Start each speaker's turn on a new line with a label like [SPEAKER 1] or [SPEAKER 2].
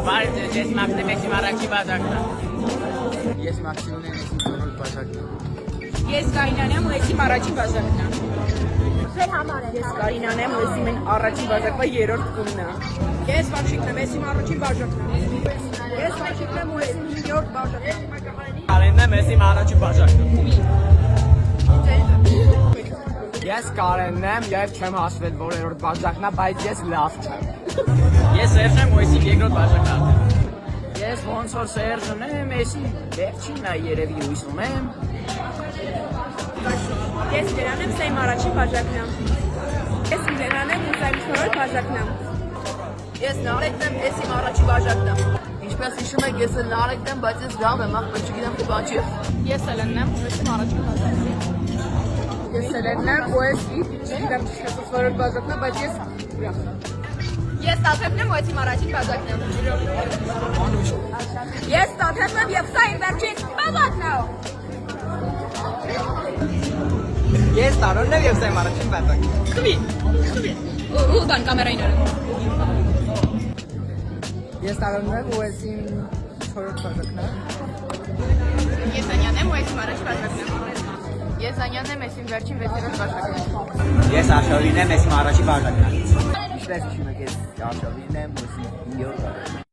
[SPEAKER 1] Բարդ ես Մաքսիմն եմ առաջի բաժակն։
[SPEAKER 2] Ես Մաքսիմն եմ որոշ բաժակն։
[SPEAKER 3] Ես Կարինան եմ ու եսիմ առաջի բաժակն եմ։
[SPEAKER 4] Ես Կարինան եմ ու եսիմ առաջի բաժակվա երրորդ կումն է։
[SPEAKER 3] Ես Վարշիկն եմ, եսիմ առաջի բաժակն եմ։
[SPEAKER 4] Ես Վարշիկն եմ ու եսիմ հինգերորդ բաժակն եմ։
[SPEAKER 1] Կարենն եմ եսիմ առաջի բաժակն։
[SPEAKER 2] Ես Կարենն եմ եւ չեմ հասվել որ երրորդ բաժակն է, բայց ես լավ չեմ։
[SPEAKER 1] Ես Սերժ եմ ու եսիմ երկրորդ բաժակն եմ։
[SPEAKER 2] Ես ոնց որ Սերժն եմ, եսի վերջինն է երևի հույս ունեմ։
[SPEAKER 4] Ես Լերանն եմ, սա իմ առաջի բաժակն եմ։ Ես Լերանն եմ ու սա իմ չորրորդ բաժակն եմ։
[SPEAKER 3] Ես Նարեկն եմ, եսիմ առաջի բաժակն եմ։
[SPEAKER 5] Ինչպես հիշում եք, ես էլ Նարեկն եմ, բայց ես լավ եմ, ախպեր չգիտեմ թե բան չի։
[SPEAKER 3] Ես Սելենն եմ, ու եսիմ առաջի բաժակն եմ։
[SPEAKER 4] Ես Սելենն եմ ու չգիտեմ չորրորդ բաժակն է, բայց ես ուրախ եմ։
[SPEAKER 3] Ես Տաթևն եմ, ու եսիմ առաջի բաժակն եմ։
[SPEAKER 4] Ես Տաթևն եմ եւ սա իմ վերջին բաժակն է։
[SPEAKER 2] Ես Տարոնն եմ եւ սա իմ առաջին բաժակն է։
[SPEAKER 3] Խմի։ Ու բան կամերային արը։
[SPEAKER 2] Ես Տարոնն եմ ու եսիմ չորրորդ բաժակն է։
[SPEAKER 3] Ես Անյանն եմ, ու եսիմ առաջի բաժակն եմ։
[SPEAKER 4] Ես Անյանն եմ, եսիմ վերջին վեցերորդ բաժակն եմ։
[SPEAKER 2] Ես Աշովին եմ, եսիմ առաջի բաժակն է։ Ինչպես հիշում եք, ես Աշովին եմ ու եսիմ հինգերորդ բաժակն է։